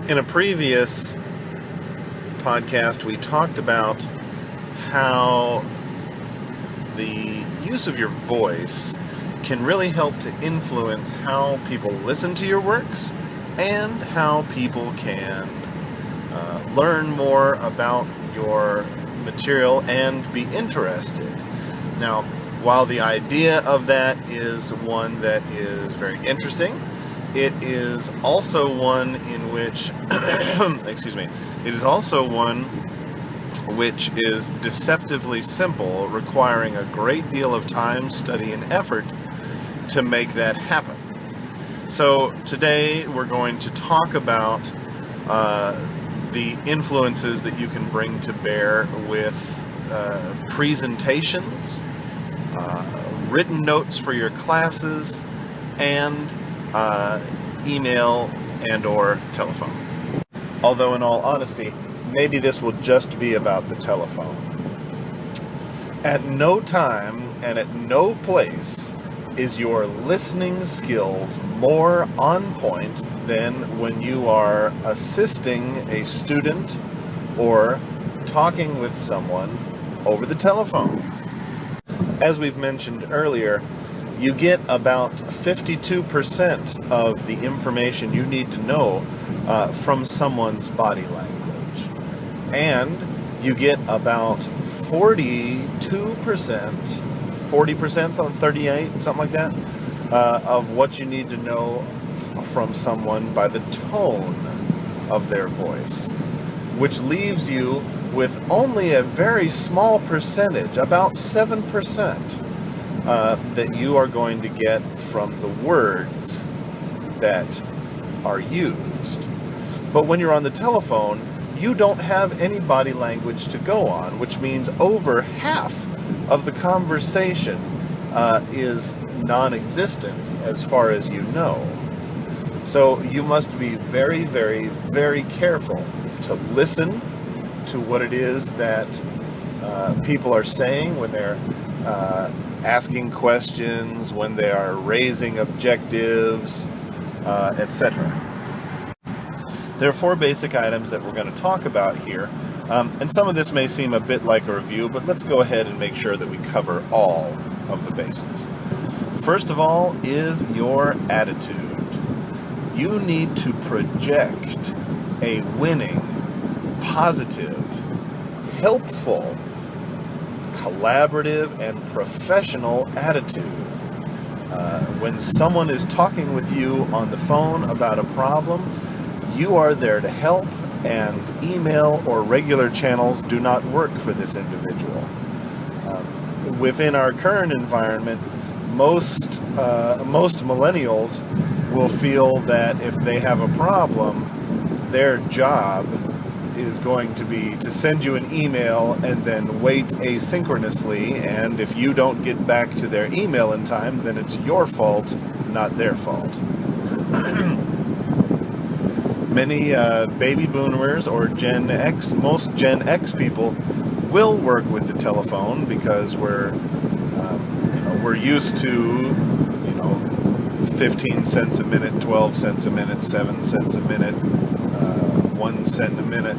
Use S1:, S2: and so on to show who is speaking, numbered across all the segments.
S1: In a previous podcast, we talked about how the use of your voice can really help to influence how people listen to your works and how people can learn more about your material and be interested. Now, while the idea of that is one that is very interesting, it is also one in which, it is also one which is deceptively simple, requiring a great deal of time, study, and effort to make that happen. So today we're going to talk about the influences that you can bring to bear with presentations, written notes for your classes, and email and or telephone. Although in all honesty, maybe this will just be about the telephone. At no time and at no place is your listening skills more on point than when you are assisting a student or talking with someone over the telephone. As we've mentioned earlier, you get about 52% of the information you need to know from someone's body language. And you get about 42%, 40%, 38, something like that, of what you need to know from someone by the tone of their voice, which leaves you with only a very small percentage, about 7%, that you are going to get from the words that are used. But when you're on the telephone, you don't have any body language to go on, which means over half of the conversation is non-existent as far as you know. So you must be very, very, very careful to listen to what it is that people are saying when they're asking questions, when they are raising objectives, etc. There are 4 basic items that we're going to talk about here, and some of this may seem a bit like a review, but let's go ahead and make sure that we cover all of the bases. First of all is your attitude. You need to project a winning, positive, helpful, collaborative, and professional attitude. When someone is talking with you on the phone about a problem, you are there to help, and email or regular channels do not work for this individual. Within our current environment, most millennials will feel that if they have a problem, their job is going to be to send you an email and then wait asynchronously, and if you don't get back to their email in time, then it's your fault, not their fault. Many baby boomers or Gen X, most Gen X people will work with the telephone because we're used to 15 cents a minute, 12 cents a minute, 7 cents a minute, 1 cent a minute.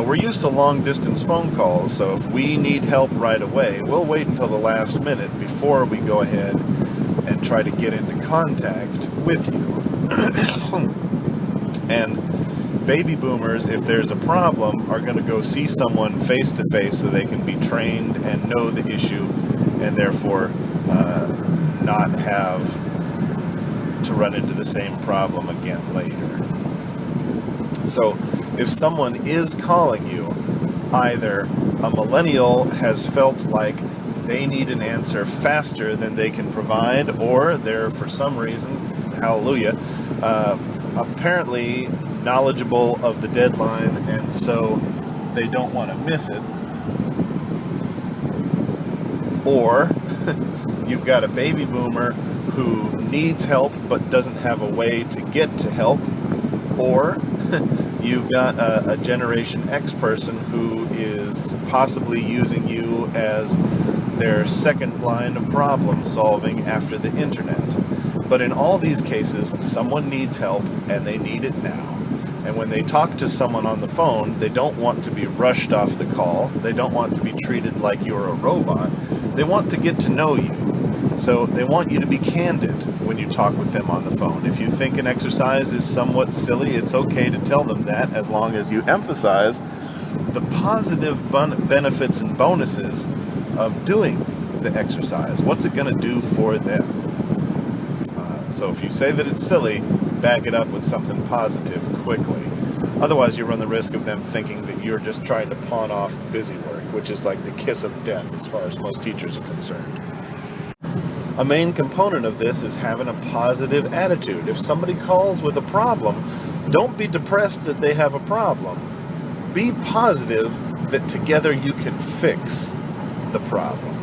S1: We're used to long distance phone calls, so if we need help right away, we'll wait until the last minute before we go ahead and try to get into contact with you. And baby boomers, if there's a problem, are going to go see someone face to face so they can be trained and know the issue, and therefore not have to run into the same problem again later. So if someone is calling you, either a millennial has felt like they need an answer faster than they can provide, or they're, for some reason, hallelujah, apparently knowledgeable of the deadline, and so they don't want to miss it. Or you've got a baby boomer who needs help but doesn't have a way to get to help. Or you've got a Generation X person who is possibly using you as their second line of problem solving after the internet. But in all these cases, someone needs help and they need it now. And when they talk to someone on the phone, they don't want to be rushed off the call. They don't want to be treated like you're a robot. They want to get to know you. So they want you to be candid when you talk with them on the phone. If you think an exercise is somewhat silly, it's okay to tell them that, as long as you emphasize the positive benefits and bonuses of doing the exercise. What's it going to do for them? So if you say that it's silly, back it up with something positive quickly. Otherwise, you run the risk of them thinking that you're just trying to pawn off busy work, which is like the kiss of death as far as most teachers are concerned. A main component of this is having a positive attitude. If somebody calls with a problem, don't be depressed that they have a problem. Be positive that together you can fix the problem.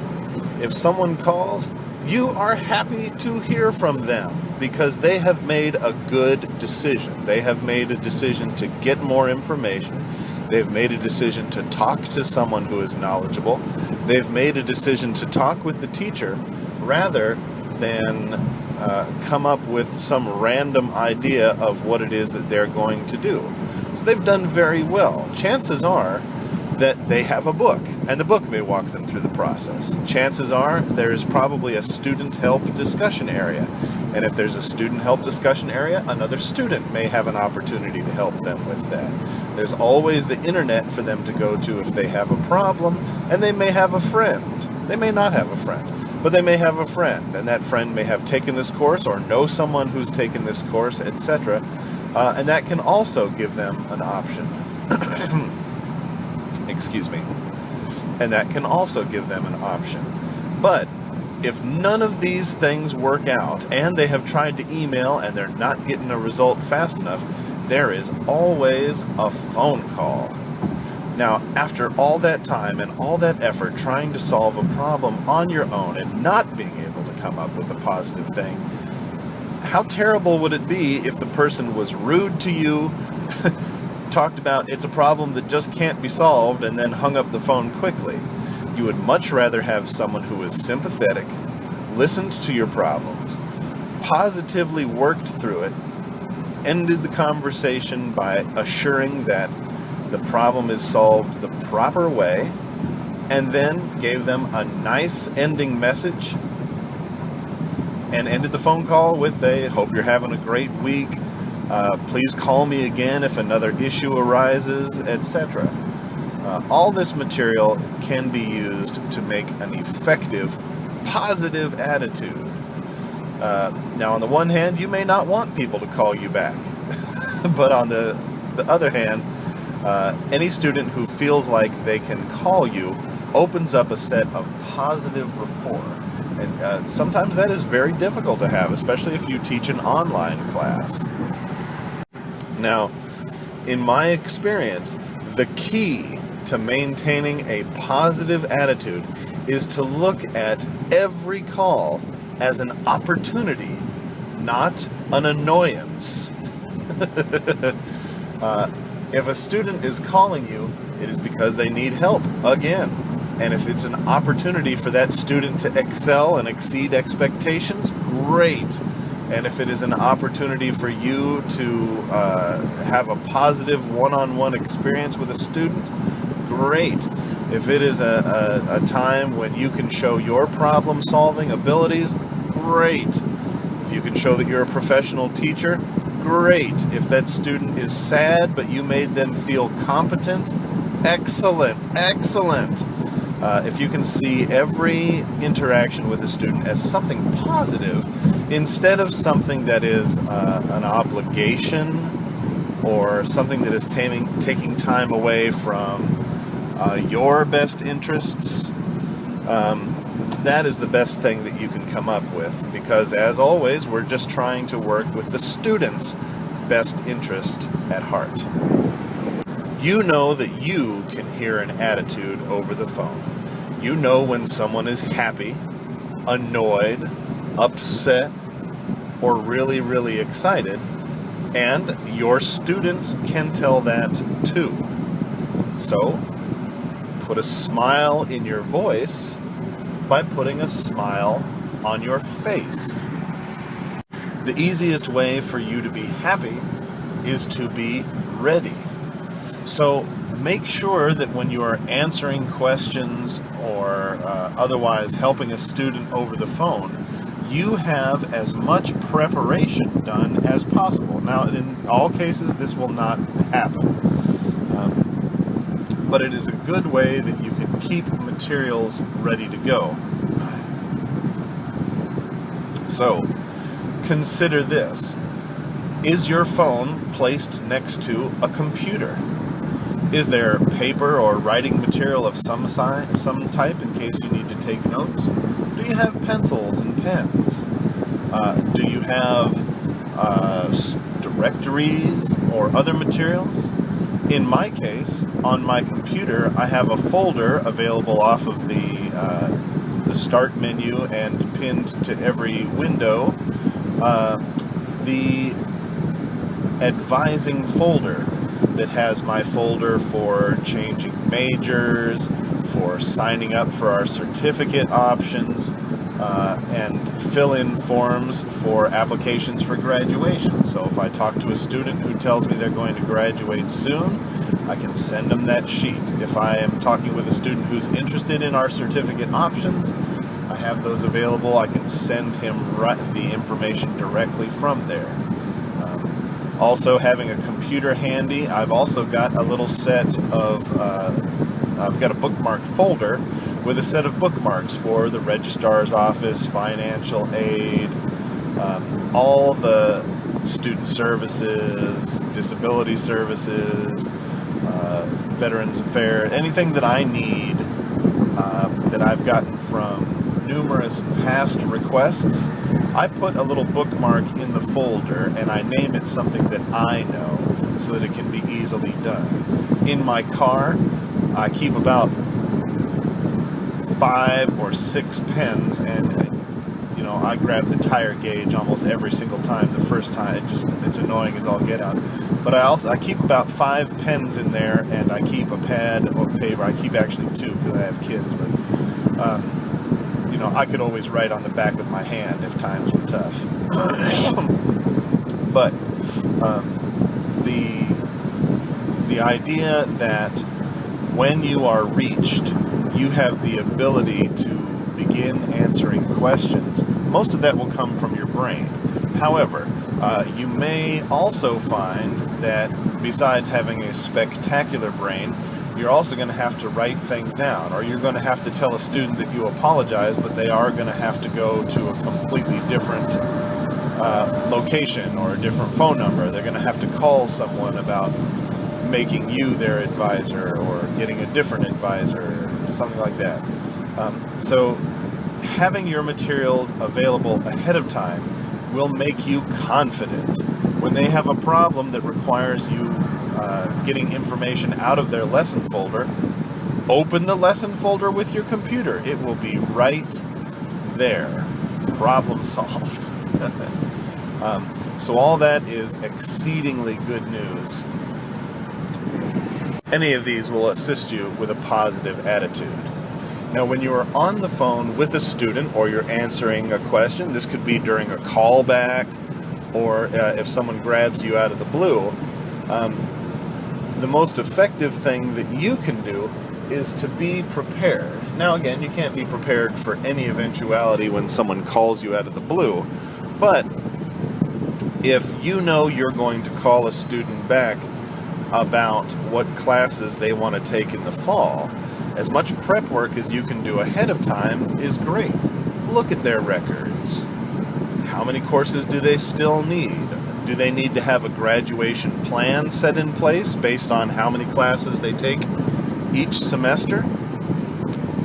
S1: If someone calls, you are happy to hear from them because they have made a good decision. They have made a decision to get more information. They've made a decision to talk to someone who is knowledgeable. They've made a decision to talk with the teacher rather than come up with some random idea of what it is that they're going to do. So they've done very well. Chances are that they have a book, and the book may walk them through the process. Chances are there's probably a student help discussion area, and if there's a student help discussion area, another student may have an opportunity to help them with that. There's always the internet for them to go to if they have a problem, and they may have a friend. They may not have a friend, but they may have a friend, and that friend may have taken this course or know someone who's taken this course, etc., and that can also give them an option. Excuse me. And that can also give them an option. But if none of these things work out and they have tried to email and they're not getting a result fast enough, there is always a phone call. Now, after all that time and all that effort trying to solve a problem on your own and not being able to come up with a positive thing, how terrible would it be if the person was rude to you, talked about it's a problem that just can't be solved, and then hung up the phone quickly? You would much rather have someone who is sympathetic, listened to your problems, positively worked through it, ended the conversation by assuring that the problem is solved the proper way, and then gave them a nice ending message and ended the phone call with a "hope you're having a great week, please call me again if another issue arises," etc. All this material can be used to make an effective, positive attitude. Now, on the one hand, you may not want people to call you back, but on the other hand, any student who feels like they can call you opens up a set of positive rapport. And sometimes that is very difficult to have, especially if you teach an online class. Now, in my experience, the key to maintaining a positive attitude is to look at every call as an opportunity, not an annoyance. If a student is calling you, it is because they need help, again. And if it's an opportunity for that student to excel and exceed expectations, great. And if it is an opportunity for you to have a positive one-on-one experience with a student, great. If it is a time when you can show your problem-solving abilities, great. If you can show that you're a professional teacher, great. If that student is sad but you made them feel competent, excellent, excellent. If you can see every interaction with a student as something positive instead of something that is an obligation or something that is taking time away from your best interests, that is the best thing that you can come up with, because as always, we're just trying to work with the student's best interest at heart. You know that you can hear an attitude over the phone. You know when someone is happy, annoyed, upset, or really, really excited, and your students can tell that too. So, put a smile in your voice by putting a smile on your face. The easiest way for you to be happy is to be ready. So make sure that when you are answering questions or otherwise helping a student over the phone, you have as much preparation done as possible. Now, in all cases, this will not happen. But it is a good way that you can keep materials ready to go. So, consider this. Is your phone placed next to a computer? Is there paper or writing material of some type in case you need to take notes? Do you have pencils and pens? Do you have directories or other materials? In my case, on my computer, I have a folder available off of the Start menu and pinned to every window, the Advising folder that has my folder for changing majors, for signing up for our certificate options, and fill-in forms for applications for graduation. So if I talk to a student who tells me they're going to graduate soon, I can send them that sheet. If I am talking with a student who's interested in our certificate options, I have those available. I can send him the information directly from there. Also, having a computer handy, I've also got a little set of, I've got a bookmark folder with a set of bookmarks for the registrar's office, financial aid, all the student services, disability services, Veterans Affairs, anything that I need that I've gotten from numerous past requests. I put a little bookmark in the folder and I name it something that I know so that it can be easily done. In my car, I keep about 5 or 6 pens, and I grab the tire gauge almost every single time. The first time it's annoying as all get out. But I keep about 5 pens in there, and I keep a pad or paper. I keep actually 2 because I have kids, but I could always write on the back of my hand if times were tough. But the idea that when you are reached, you have the ability to begin answering questions. Most of that will come from your brain. However, you may also find that besides having a spectacular brain, you're also going to have to write things down, or you're going to have to tell a student that you apologize, but they are going to have to go to a completely different location or a different phone number. They're going to have to call someone about making you their advisor or getting a different advisor or something like that. So having your materials available ahead of time will make you confident. When they have a problem that requires you getting information out of their lesson folder, open the lesson folder with your computer. It will be right there. Problem solved. So all that is exceedingly good news. Any of these will assist you with a positive attitude. Now, when you are on the phone with a student or you're answering a question, this could be during a callback or if someone grabs you out of the blue, the most effective thing that you can do is to be prepared. Now, again, you can't be prepared for any eventuality when someone calls you out of the blue, but if you know you're going to call a student back about what classes they want to take in the fall, as much prep work as you can do ahead of time is great. Look at their records. How many courses do they still need? Do they need to have a graduation plan set in place based on how many classes they take each semester?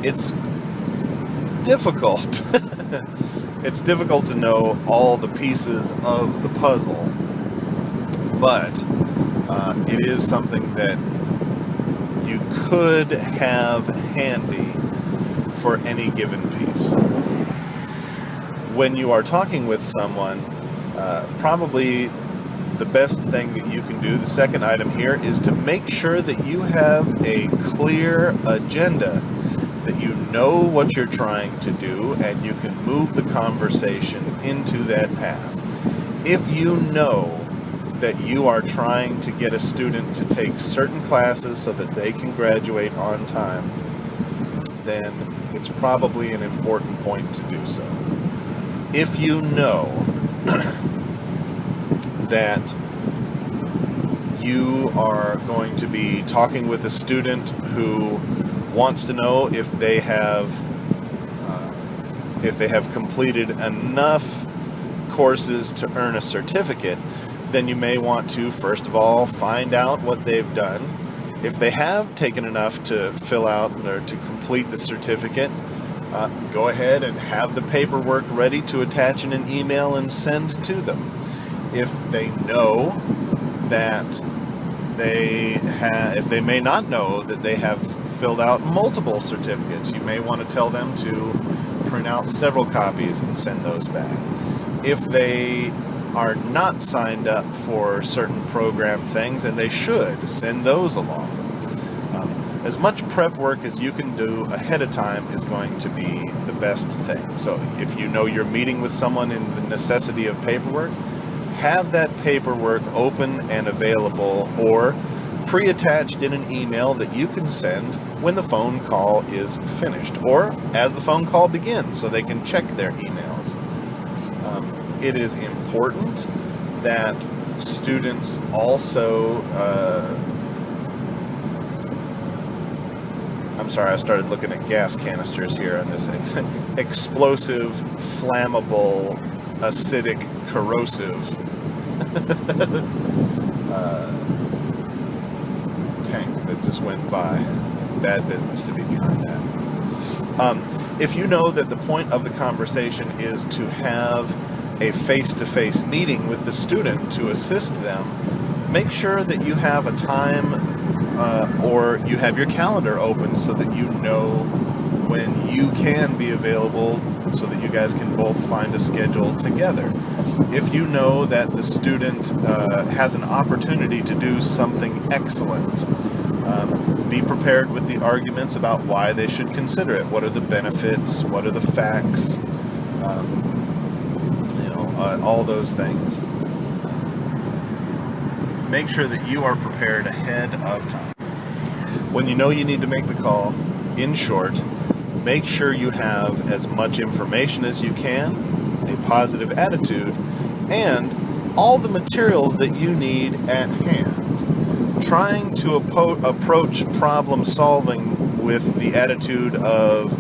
S1: It's difficult. It's difficult to know all the pieces of the puzzle, but it is something that you could have handy for any given piece. When you are talking with someone, probably the best thing that you can do, the second item here, is to make sure that you have a clear agenda, that you know what you're trying to do, and you can move the conversation into that path. If you know that you are trying to get a student to take certain classes so that they can graduate on time, then it's probably an important point to do so. If you know that you are going to be talking with a student who wants to know if they have completed enough courses to earn a certificate, then you may want to first of all find out what they've done. If they have taken enough to fill out or to complete the certificate, go ahead and have the paperwork ready to attach in an email and send to them. If they know that if they may not know that they have filled out multiple certificates, you may want to tell them to print out several copies and send those back. If they are not signed up for certain program things, and they should, send those along. As much prep work as you can do ahead of time is going to be the best thing. So if you know you're meeting with someone in the necessity of paperwork, have that paperwork open and available or pre-attached in an email that you can send when the phone call is finished or as the phone call begins so they can check their emails. It is important that students also I'm sorry, I started looking at gas canisters here on this explosive, flammable, acidic, corrosive tank that just went by. Bad business to be behind that. If you know that the point of the conversation is to have a face-to-face meeting with the student to assist them, make sure that you have a time or you have your calendar open so that you know when you can be available so that you guys can both find a schedule together. If you know that the student has an opportunity to do something excellent, be prepared with the arguments about why they should consider it. What are the benefits? What are the facts? All those things. Make sure that you are prepared ahead of time. When you know you need to make the call, in short, make sure you have as much information as you can, a positive attitude, and all the materials that you need at hand. Trying to approach problem solving with the attitude of,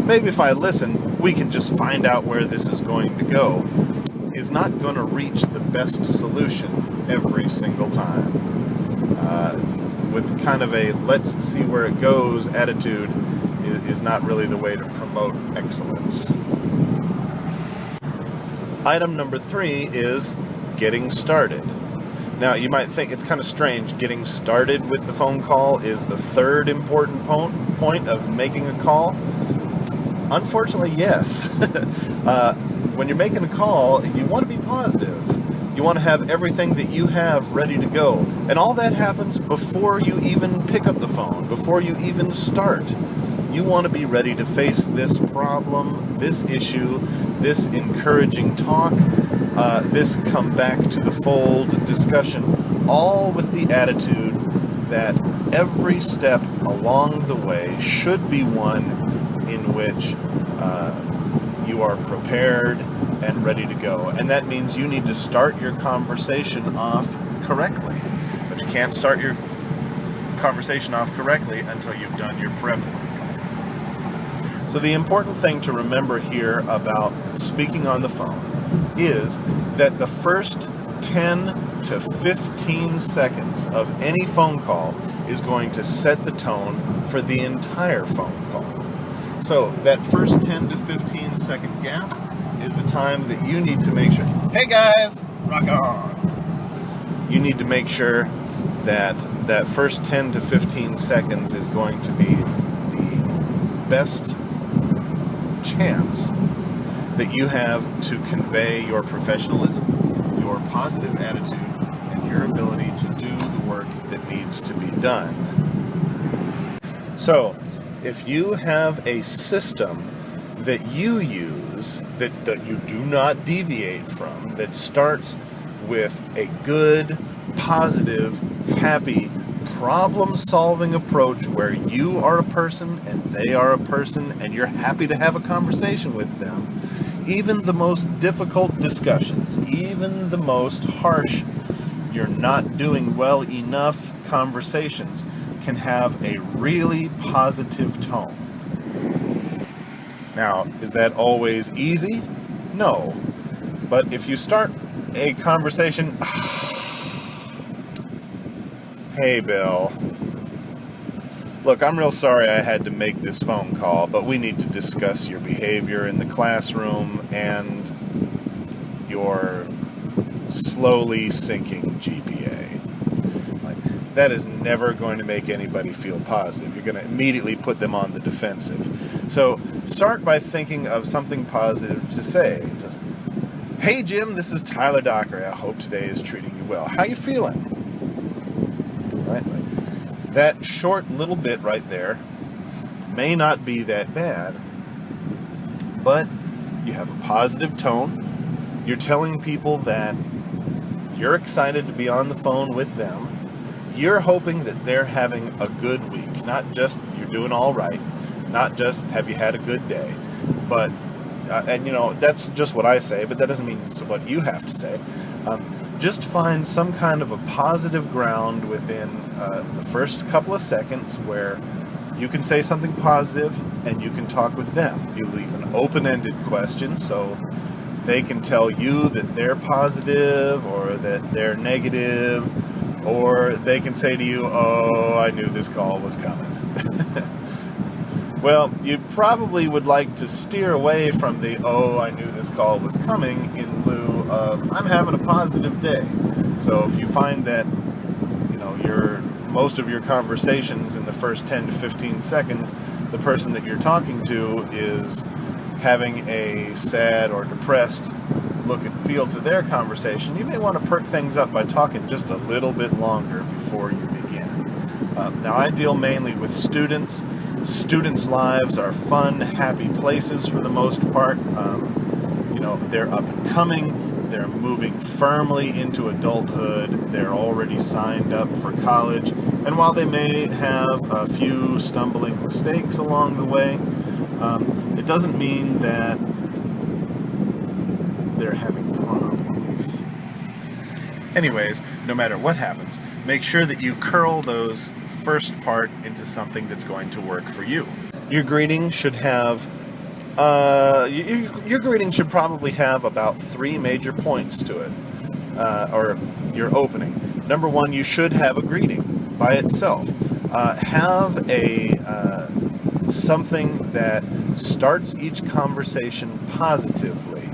S1: maybe if I listen, we can just find out where this is going to go, is not going to reach the best solution every single time. With kind of a let's see where it goes attitude is not really the way to promote excellence. Item number 3 is getting started. Now, you might think it's kind of strange. Getting started with the phone call is the third important point of making a call. Unfortunately, yes. When you're making a call, you want to be positive. You want to have everything that you have ready to go. And all that happens before you even pick up the phone, before you even start. You want to be ready to face this problem, this issue, this encouraging talk, this come back to the fold discussion, all with the attitude that every step along the way should be one in which you are prepared and ready to go. And that means you need to start your conversation off correctly. But you can't start your conversation off correctly until you've done your prep work. So the important thing to remember here about speaking on the phone is that the first 10 to 15 seconds of any phone call is going to set the tone for the entire phone call. So that first 10 to 15 second gap is the time that you need to make sure, hey guys, rock on. You need to make sure that that first 10 to 15 seconds is going to be the best chance that you have to convey your professionalism, your positive attitude, and your ability to do the work that needs to be done. So, if you have a system that you use, that you do not deviate from, that starts with a good, positive, happy, problem-solving approach where you are a person and they are a person and you're happy to have a conversation with them, even the most difficult discussions, even the most harsh, you're not doing well enough conversations can have a really positive tone. Now, is that always easy? No. But if you start a conversation, hey Bill, look, I'm real sorry I had to make this phone call, but we need to discuss your behavior in the classroom and your slowly sinking GPA. That is never going to make anybody feel positive. You're going to immediately put them on the defensive. So start by thinking of something positive to say. Just, hey Jim, this is Tyler Dockery. I hope today is treating you well. How you feeling? Right? That short little bit right there may not be that bad, but you have a positive tone. You're telling people that you're excited to be on the phone with them. You're hoping that they're having a good week, not just you're doing all right, not just have you had a good day, but, and you know, that's just what I say, but that doesn't mean it's what you have to say. Just find some kind of a positive ground within the first couple of seconds where you can say something positive and you can talk with them. You leave an open-ended question so they can tell you that they're positive or that they're negative, or they can say to you, oh, I knew this call was coming. Well, you probably would like to steer away from the, oh, I knew this call was coming, in lieu of, I'm having a positive day. So if you find that, you know, most of your conversations in the first 10 to 15 seconds, the person that you're talking to is having a sad or depressed look and feel to their conversation, you may want to perk things up by talking just a little bit longer before you begin. Now, I deal mainly with students. Students' lives are fun, happy places for the most part. You know, they're up and coming. They're moving firmly into adulthood. They're already signed up for college. And while they may have a few stumbling mistakes along the way, it doesn't mean that they're having problems. Anyways, no matter what happens, make sure that you curl those first part into something that's going to work for you. Your greeting should have, your greeting should probably have about 3 major points to it, or your opening. Number 1, you should have a greeting by itself. Have a something that starts each conversation positively.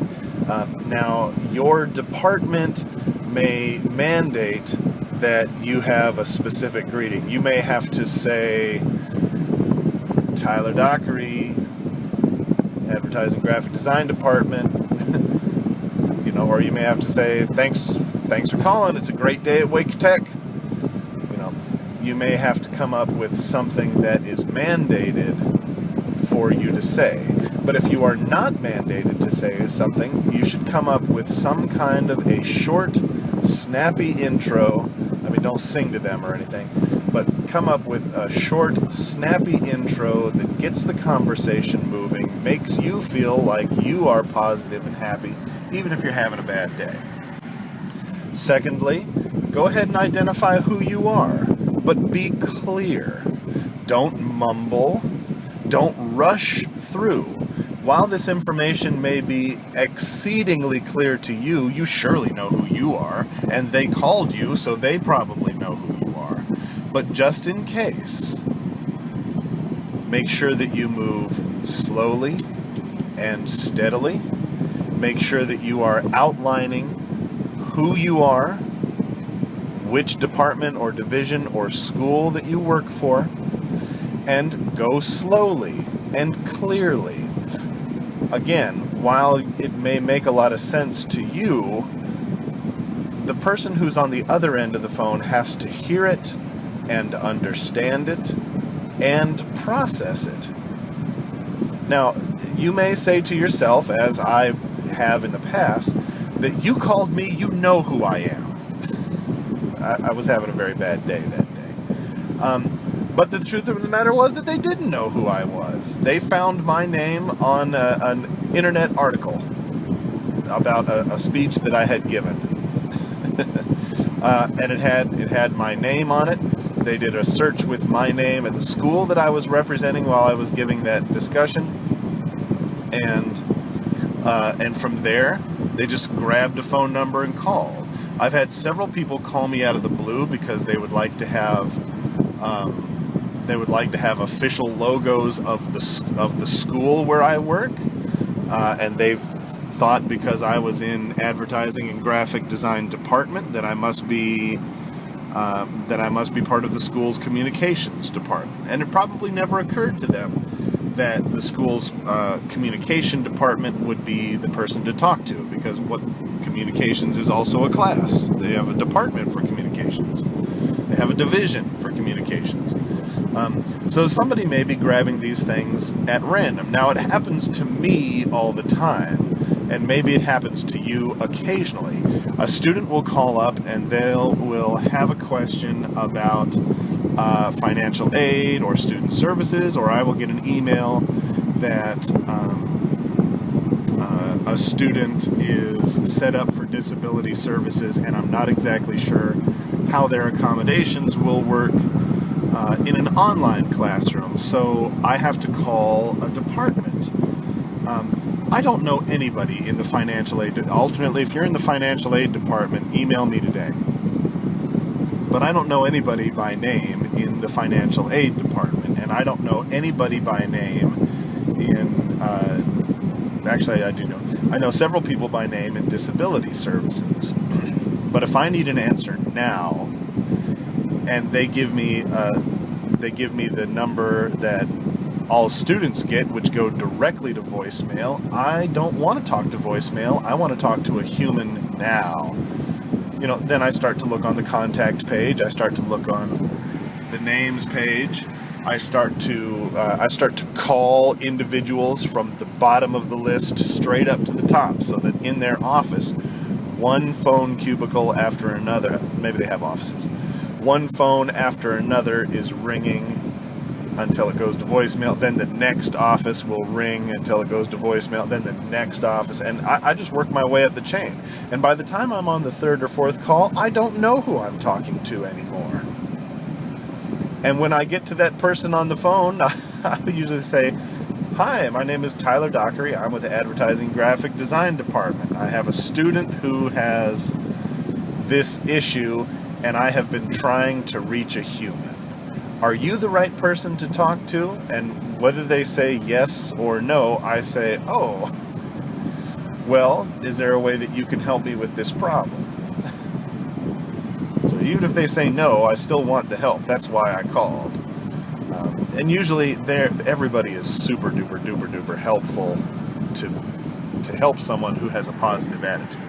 S1: Now, your department may mandate that you have a specific greeting. You may have to say, Tyler Dockery, Advertising Graphic Design Department, you know, or you may have to say, thanks for calling, it's a great day at Wake Tech. You know, you may have to come up with something that is mandated for you to say. But if you are not mandated to say something, you should come up with some kind of a short, snappy intro. I mean, don't sing to them or anything, but come up with a short, snappy intro that gets the conversation moving, makes you feel like you are positive and happy, even if you're having a bad day. Secondly, go ahead and identify who you are, but be clear. Don't mumble. Don't rush through. While this information may be exceedingly clear to you, you surely know who you are, and they called you, so they probably know who you are. But just in case, make sure that you move slowly and steadily. Make sure that you are outlining who you are, which department or division or school that you work for, and go slowly and clearly. Again, while it may make a lot of sense to you, the person who's on the other end of the phone has to hear it and understand it and process it. Now, you may say to yourself, as I have in the past, that you called me, you know who I am. I was having a very bad day that day. But the truth of the matter was that they didn't know who I was. They found my name on an internet article about a speech that I had given. And it had my name on it. They did a search with my name and the school that I was representing while I was giving that discussion. And from there, they just grabbed a phone number and called. I've had several people call me out of the blue because they would like to have official logos of the school where I work, and they've thought because I was in advertising and graphic design department that I must be part of the school's communications department. And it probably never occurred to them that the school's communication department would be the person to talk to, because what communications is also a class. They have a department for communications. They have a division for communications. So somebody may be grabbing these things at random. Now, it happens to me all the time, and maybe it happens to you occasionally. A student will call up and will have a question about financial aid or student services, or I will get an email that a student is set up for disability services, and I'm not exactly sure how their accommodations will work in an online classroom, so I have to call a department. I don't know anybody in the financial aid. Alternately, if you're in the financial aid department, email me today. But I don't know anybody by name in the financial aid department, and I don't know anybody by name in, actually I do know. I know several people by name in disability services. But if I need an answer now, and they give me the number that all students get, which go directly to voicemail, I don't want to talk to voicemail. I want to talk to a human now. Then I start to look on the contact page. I start to look on the names page. I start to call individuals from the bottom of the list straight up to the top, so that in their office, one phone cubicle after another, maybe they have offices, one phone after another is ringing until it goes to voicemail. Then the next office will ring until it goes to voicemail. Then the next office. And I just work my way up the chain. And by the time I'm on the third or fourth call, I don't know who I'm talking to anymore. And when I get to that person on the phone, I usually say, "Hi, my name is Tyler Dockery. I'm with the Advertising Graphic Design Department. I have a student who has this issue, and I have been trying to reach a human. Are you the right person to talk to?" And whether they say yes or no, I say, "Oh, well, is there a way that you can help me with this problem?" So even if they say no, I still want the help. That's why I called. And usually everybody is super duper duper duper helpful to help someone who has a positive attitude.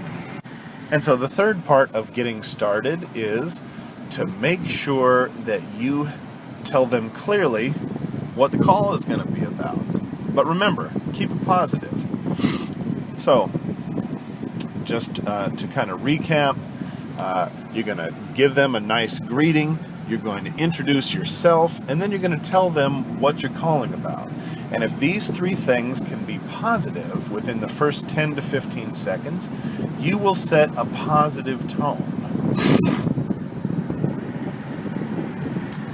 S1: And so the third part of getting started is to make sure that you tell them clearly what the call is going to be about. But remember, keep it positive. So, just to kind of recap, you're going to give them a nice greeting, you're going to introduce yourself, and then you're going to tell them what you're calling about. And if these three things can be positive within the first 10 to 15 seconds, you will set a positive tone.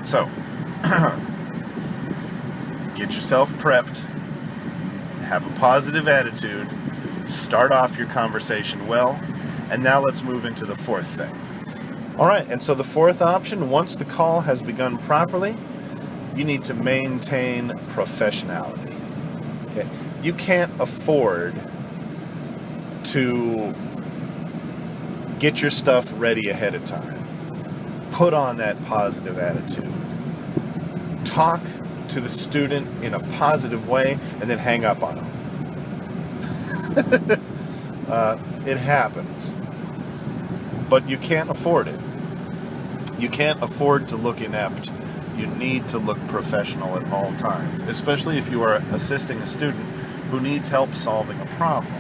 S1: So, get yourself prepped, have a positive attitude, start off your conversation well, and now let's move into the fourth thing. All right, and so the fourth option, once the call has begun properly, you need to maintain professionality. Okay? You can't afford to get your stuff ready ahead of time. Put on that positive attitude. Talk to the student in a positive way, and then hang up on them. It happens. But you can't afford it. You can't afford to look inept. You need to look professional at all times, especially if you are assisting a student who needs help solving a problem.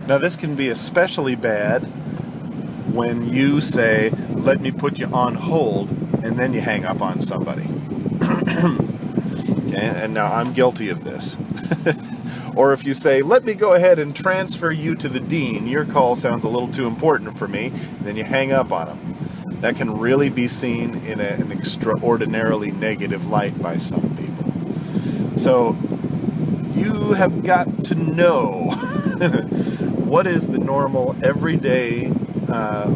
S1: Now, this can be especially bad when you say, let me put you on hold, and then you hang up on somebody. Okay, and now I'm guilty of this. Or if you say, let me go ahead and transfer you to the dean, your call sounds a little too important for me, and then you hang up on them. That can really be seen in an extraordinarily negative light by some people. So you have got to know what is the normal everyday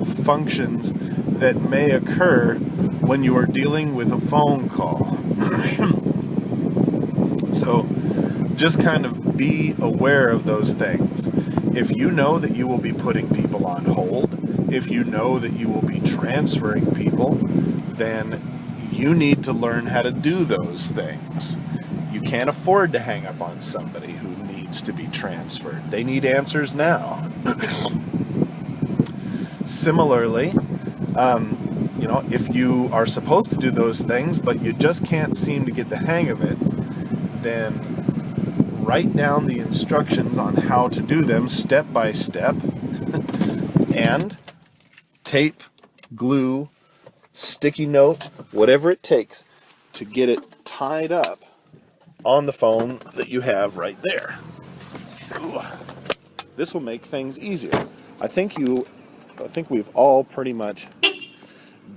S1: functions that may occur when you are dealing with a phone call. So just kind of be aware of those things. If you know that you will be putting people on hold, if you know that you will be transferring people, then you need to learn how to do those things. You can't afford to hang up on somebody who needs to be transferred. They need answers now. Similarly, if you are supposed to do those things, but you just can't seem to get the hang of it, then write down the instructions on how to do them step by step, and tape, glue, sticky note, whatever it takes to get it tied up on the phone that you have right there. Ooh. This will make things easier. I think we've all pretty much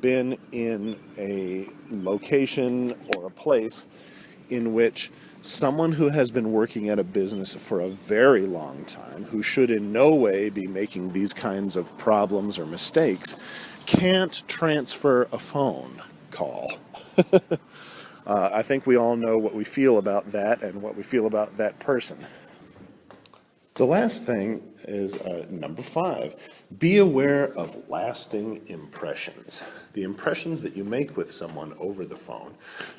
S1: been in a location or a place in which someone who has been working at a business for a very long time, who should in no way be making these kinds of problems or mistakes, can't transfer a phone call. I think we all know what we feel about that and what we feel about that person. The last thing is number 5. Be aware of lasting impressions. The impressions that you make with someone over the phone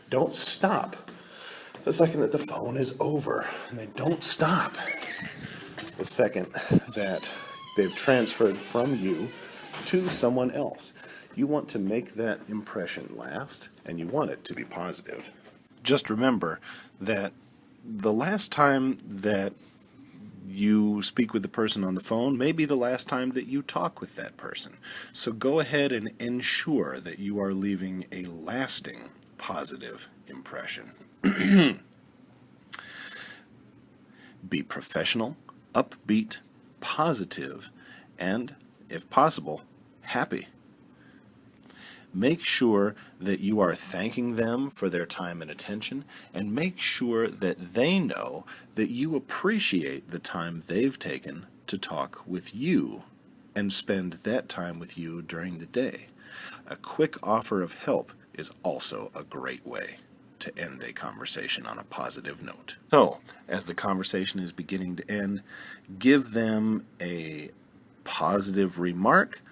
S1: don't stop the second that the phone is over, and they don't stop the second that they've transferred from you to someone else. You want to make that impression last, and you want it to be positive. Just remember that the last time that you speak with the person on the phone may be the last time that you talk with that person. So go ahead and ensure that you are leaving a lasting positive impression. Be professional, upbeat, positive, and, if possible, happy. Make sure that you are thanking them for their time and attention, and make sure that they know that you appreciate the time they've taken to talk with you and spend that time with you during the day. A quick offer of help is also a great way to end a conversation on a positive note. So, as the conversation is beginning to end, give them a positive remark.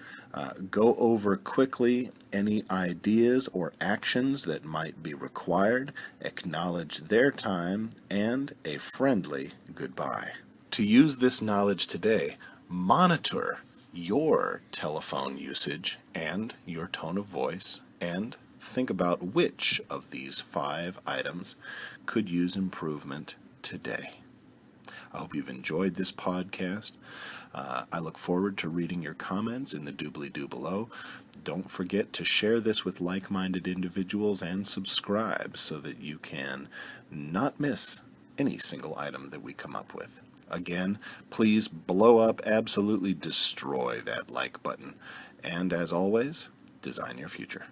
S1: Go over quickly any ideas or actions that might be required, acknowledge their time, and a friendly goodbye. To use this knowledge today, monitor your telephone usage and your tone of voice, and think about which of these 5 items could use improvement today. I hope you've enjoyed this podcast. I look forward to reading your comments in the doobly-doo below. Don't forget to share this with like-minded individuals and subscribe so that you can not miss any single item that we come up with. Again, please blow up, absolutely destroy that like button. And as always, design your future.